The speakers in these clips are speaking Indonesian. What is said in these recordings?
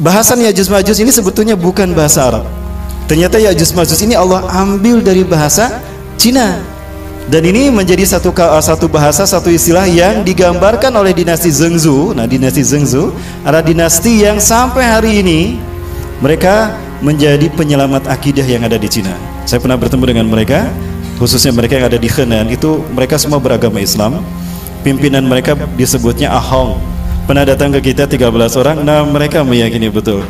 bahasan Ya'juj Ma'juj ini sebetulnya bukan bahasa Arab. Ternyata Ya'juj Ma'juj ini Allah ambil dari bahasa Cina. Dan ini menjadi satu bahasa, satu istilah yang digambarkan oleh dinasti Zhengzhou. Nah, dinasti Zhengzhou adalah dinasti yang sampai hari ini mereka menjadi penyelamat akidah yang ada di Cina. Saya pernah bertemu dengan mereka, khususnya mereka yang ada di Henan. Itu mereka semua beragama Islam. Pimpinan mereka disebutnya Ahong. Pernah datang ke kita 13 orang. Nah, mereka meyakini betul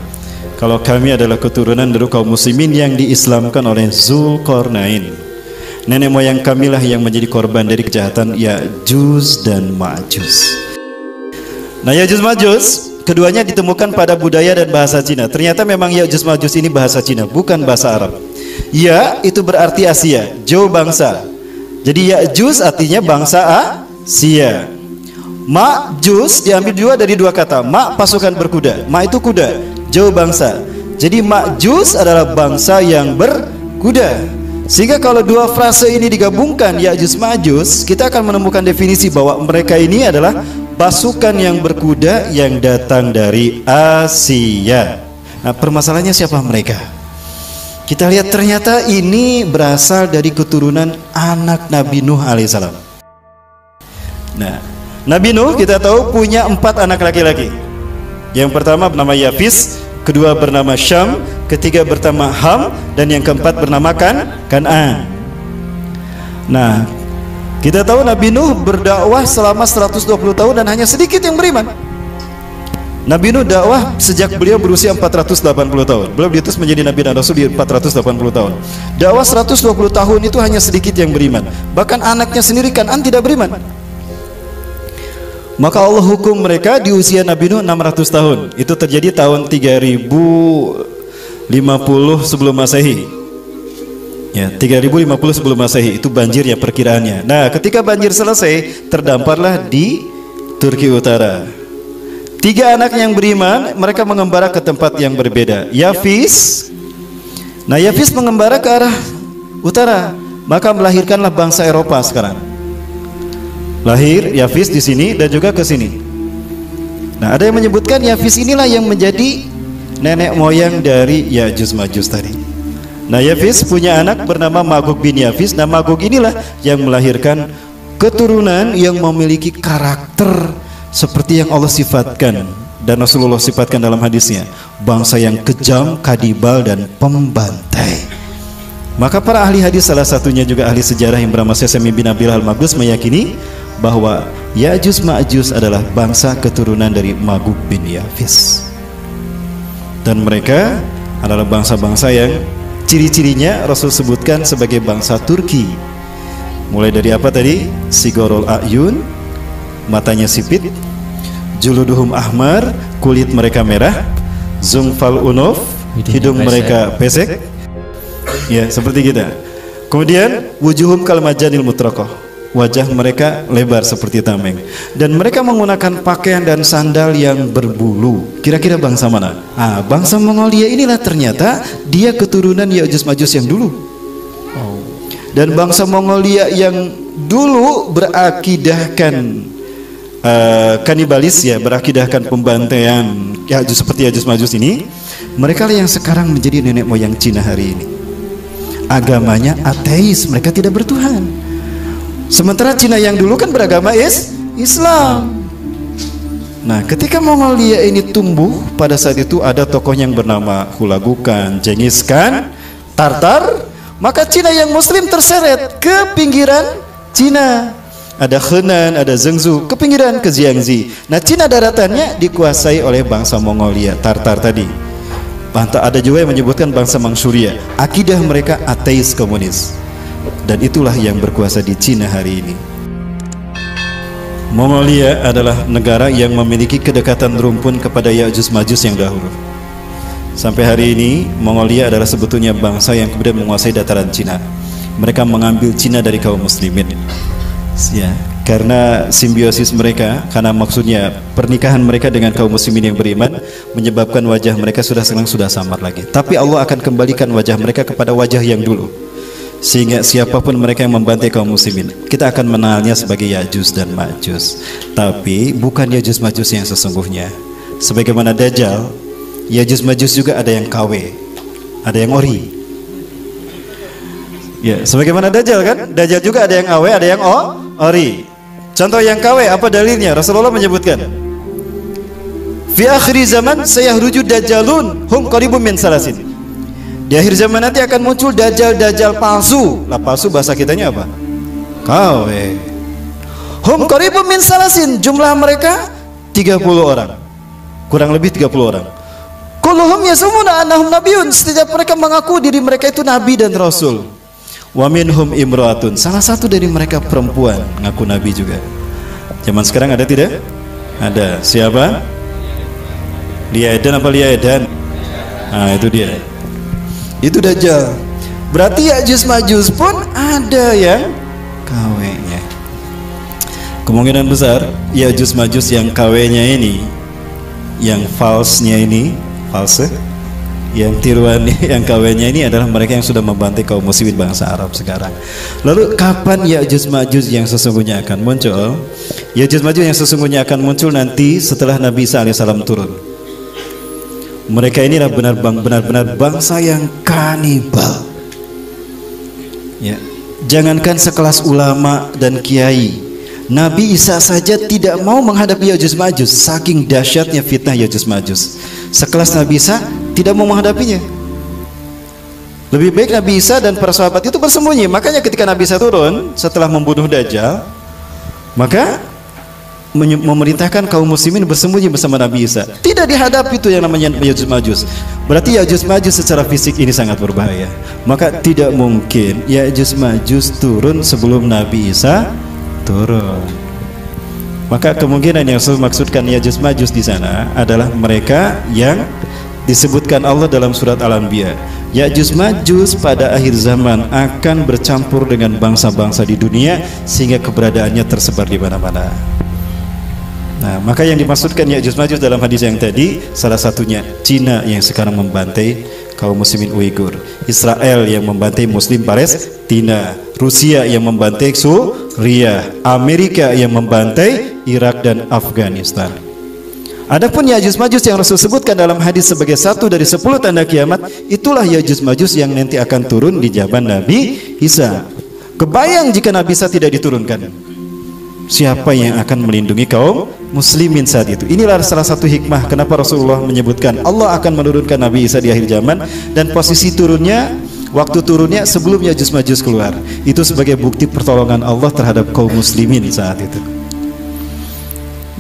kalau kami adalah keturunan dari kaum muslimin yang diislamkan oleh Zulkarnain. Nenek moyang kamilah yang menjadi korban dari kejahatan Ya'juj dan Ma'juj. Nah, Ya'juj Ma'juj keduanya ditemukan pada budaya dan bahasa Cina. Ternyata memang Ya'juj Ma'juj ini bahasa Cina, bukan bahasa Arab. Ya, itu berarti Asia, Zhou bangsa. Jadi Ya'juj artinya bangsa Asia. Ma'juj diambil juga dari dua kata. Ma pasukan berkuda, ma itu kuda, Zhou bangsa. Jadi Ma'juj adalah bangsa yang berkuda. Sehingga kalau dua frase ini digabungkan, Ya'juj Ma'juj, kita akan menemukan definisi bahwa mereka ini adalah pasukan yang berkuda yang datang dari Asia. Nah, permasalahannya siapa mereka? Kita lihat ternyata ini berasal dari keturunan anak Nabi Nuh alaihissalam. Nah, Nabi Nuh kita tahu punya 4 anak laki-laki. Yang pertama bernama Yafis, kedua bernama Syam, ketiga bernama Ham, dan yang keempat bernama Kan'an. Nah, kita tahu Nabi Nuh berdakwah selama 120 tahun dan hanya sedikit yang beriman. Nabi Nuh dakwah sejak beliau berusia 480 tahun. Beliau diutus menjadi Nabi dan Rasul di 480 tahun. Dakwah 120 tahun itu hanya sedikit yang beriman. Bahkan anaknya sendiri Kan'an tidak beriman. Maka Allah hukum mereka di usia Nabi Nuh 600 tahun. Itu terjadi tahun 3050 sebelum Masehi. Ya, 3050 sebelum Masehi itu banjirnya perkiraannya. Nah, ketika banjir selesai, terdamparlah di Turki Utara. 3 anak yang beriman, mereka mengembara ke tempat yang berbeda. Yafis. Nah, Yafis mengembara ke arah utara, maka melahirkanlah bangsa Eropa sekarang. Lahir Yafis di sini dan juga ke sini. Nah, ada yang menyebutkan Yafis inilah yang menjadi nenek moyang dari Ya'juj Ma'juj tadi. Nah, Yafis punya anak bernama Magog bin Yafis. Nah, Magog inilah yang melahirkan keturunan yang memiliki karakter seperti yang Allah sifatkan dan Rasulullah sifatkan dalam hadisnya, bangsa yang kejam, kadibal, dan pembantai. Maka para ahli hadis, salah satunya juga ahli sejarah yang bernama Sesemi bin Abil Al-Mabdus, meyakini bahwa Ya'juj Ma'juj adalah bangsa keturunan dari Magog bin Yafis. Dan mereka adalah bangsa-bangsa yang ciri-cirinya Rasul sebutkan sebagai bangsa Turki. Mulai dari apa tadi? Sigorul A'yun, matanya sipit, juluduhum ahmar, kulit mereka merah, zungfal unuf, hidung mereka pesek. Ya, seperti kita. Kemudian wujuhum kalmajanil mutrakoh, wajah mereka lebar seperti tameng. Dan mereka menggunakan pakaian dan sandal yang berbulu. Kira-kira bangsa mana? Bangsa Mongolia inilah ternyata dia keturunan Ya'juj Ma'juj yang dulu. Dan bangsa Mongolia yang dulu berakidahkan kanibalis, ya, berakidahkan pembantaian Ya'juj seperti Ya'juj Ma'juj ini, mereka lah yang sekarang menjadi nenek moyang Cina hari ini. Agamanya ateis, mereka tidak bertuhan. Sementara Cina yang dulu kan beragama Islam. Nah, ketika Mongolia ini tumbuh, pada saat itu ada tokoh yang bernama Hulagu Khan, Genghis Khan, Tartar. Maka Cina yang Muslim terseret ke pinggiran Cina. Ada Henan, ada Zhengzhou, ke pinggiran ke Jiangxi. Nah, Cina daratannya dikuasai oleh bangsa Mongolia, Tartar tadi. Ada juga yang menyebutkan bangsa Manchuria. Akidah mereka ateis komunis. Dan itulah yang berkuasa di Cina hari ini. Mongolia adalah negara yang memiliki kedekatan rumpun kepada Ya'juj Ma'juj yang dahulu. Sampai hari ini Mongolia adalah sebetulnya bangsa yang kemudian menguasai dataran Cina. Mereka mengambil Cina dari kaum muslimin, ya, karena simbiosis mereka, karena maksudnya pernikahan mereka dengan kaum muslimin yang beriman menyebabkan wajah mereka sudah samar lagi. Tapi Allah akan kembalikan wajah mereka kepada wajah yang dulu, sehingga siapapun mereka yang membantai kaum muslimin, kita akan mengenalnya sebagai Ya'juj dan Ma'juj. Tapi bukan Ya'juj Ma'juj yang sesungguhnya. Sebagaimana Dajjal Ya'juj Ma'juj juga ada yang KW, ada yang ori. Ya, sebagaimana Dajjal kan? Dajjal juga ada yang AW, ada yang ori. Contoh yang KW apa dalilnya? Rasulullah menyebutkan, fi akhir zaman sayahruju dajjalun hum qaribun min salasin. Di akhir zaman nanti akan muncul dajjal palsu. Lah palsu bahasa kitanya apa? KW. Hum qaribun min salasin, jumlah mereka 30 orang. Kurang lebih 30 orang. Kulluhum yasumuna annahum nabiyyun, setiap mereka mengaku diri mereka itu nabi dan rasul. Wa minhum imra'atun, salah satu dari mereka perempuan ngaku nabi juga. Zaman sekarang ada tidak? Ada. Siapa? Lia Edan apa Lia Edan? Nah, itu dia. Itu Dajjal. Berarti Ya'juj Ma'juj pun ada yang KW-nya. Kemungkinan besar Ya'juj Ma'juj yang KW-nya ini, yang false-nya ini, false, yang tiruan yang KW-nya ini adalah mereka yang sudah membantai kaum muslimin bangsa Arab sekarang. Lalu kapan Ya'juj Ma'juj yang sesungguhnya akan muncul? Ya'juj Ma'juj yang sesungguhnya akan muncul nanti setelah Nabi Isa alaihissalam turun. Mereka inilah benar-benar bangsa yang kanibal. Ya, jangankan sekelas ulama dan kiai, Nabi Isa saja tidak mau menghadapi Ya'juj Ma'juj, saking dahsyatnya fitnah Ya'juj Ma'juj. Sekelas Nabi Isa tidak mau menghadapinya. Lebih baik Nabi Isa dan para sahabat itu bersembunyi. Makanya ketika Nabi Isa turun setelah membunuh Dajjal, maka memerintahkan kaum muslimin bersembunyi bersama Nabi Isa. Tidak dihadapi itu yang namanya Ya'juj Ma'juj. Berarti Ya'juj Ma'juj secara fisik ini sangat berbahaya. Maka tidak mungkin Ya'juj Ma'juj turun sebelum Nabi Isa turun. Maka kemungkinan yang saya maksudkan Ya'juj Ma'juj di sana adalah mereka yang disebutkan Allah dalam surat Al-Anbiya. Ya'juj Ma'juj pada akhir zaman akan bercampur dengan bangsa-bangsa di dunia sehingga keberadaannya tersebar di mana-mana. Nah, maka yang dimaksudkan Ya'juj Ma'juj dalam hadis yang tadi salah satunya Cina yang sekarang membantai kaum muslimin Uighur, Israel yang membantai muslim Palestina, Rusia yang membantai Suriah, Amerika yang membantai Irak dan Afghanistan. Adapun Ya'juj Ma'juj yang Rasul sebutkan dalam hadis sebagai satu dari 10 tanda kiamat, itulah Ya'juj Ma'juj yang nanti akan turun di zaman Nabi Isa. Kebayang jika Nabi Isa tidak diturunkan, siapa yang akan melindungi kaum muslimin saat itu? Inilah salah satu hikmah kenapa Rasulullah menyebutkan Allah akan menurunkan Nabi Isa di akhir zaman, dan posisi turunnya, waktu turunnya sebelum Ya'juj Ma'juj keluar. Itu sebagai bukti pertolongan Allah terhadap kaum muslimin saat itu.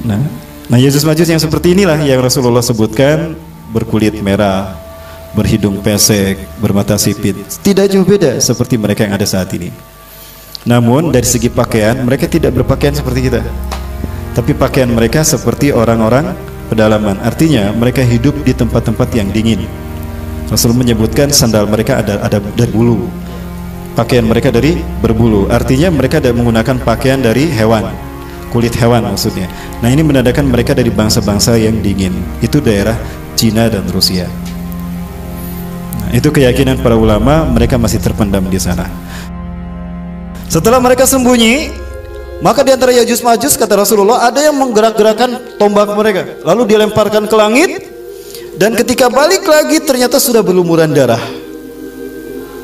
Nah, Ya'juj Ma'juj yang seperti inilah yang Rasulullah sebutkan, berkulit merah, berhidung pesek, bermata sipit. Tidak jauh beda seperti mereka yang ada saat ini. Namun dari segi pakaian, mereka tidak berpakaian seperti kita, tapi pakaian mereka seperti orang-orang pedalaman. Artinya mereka hidup di tempat-tempat yang dingin. Rasul menyebutkan sandal mereka ada dari bulu, pakaian mereka dari berbulu. Artinya mereka tidak menggunakan pakaian dari hewan, kulit hewan maksudnya. Nah, ini menandakan mereka dari bangsa-bangsa yang dingin. Itu daerah Cina dan Rusia. Nah, itu keyakinan para ulama, mereka masih terpendam di sana. Setelah mereka sembunyi, maka di antara Ya'juj Ma'juj, kata Rasulullah, ada yang menggerak-gerakkan tombak mereka, lalu dilemparkan ke langit, dan ketika balik lagi ternyata sudah berlumuran darah.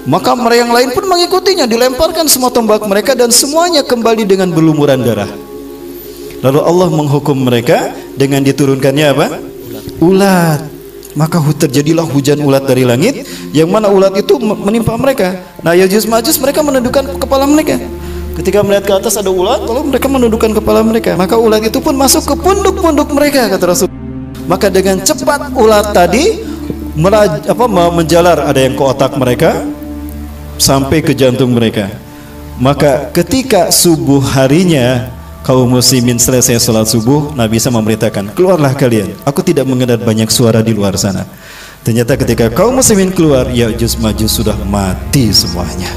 Maka mereka yang lain pun mengikutinya, dilemparkan semua tombak mereka dan semuanya kembali dengan berlumuran darah. Lalu Allah menghukum mereka dengan diturunkannya apa? Ulat. Maka terjadilah hujan ulat dari langit, yang mana ulat itu menimpa mereka. Nah, Ya'juj Ma'juj mereka menundukkan kepala mereka. Ketika melihat ke atas ada ulat, lalu mereka menundukkan kepala mereka. Maka ulat itu pun masuk ke punduk-punduk mereka, kata Rasul. Maka dengan cepat ulat tadi menjalar, ada yang ke otak mereka sampai ke jantung mereka. Maka ketika subuh harinya, kaum muslimin selesai sholat subuh, Nabi Isa memerintahkan, keluarlah kalian, aku tidak mendengar banyak suara di luar sana. Ternyata ketika kaum muslimin keluar, Ya'juj Ma'juj sudah mati semuanya.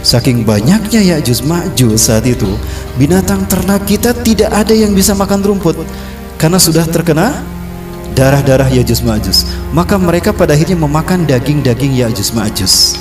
Saking banyaknya Ya'juj Ma'juj saat itu, binatang ternak kita tidak ada yang bisa makan rumput, karena sudah terkena darah-darah Ya'juj Ma'juj. Maka mereka pada akhirnya memakan daging-daging Ya'juj Ma'juj.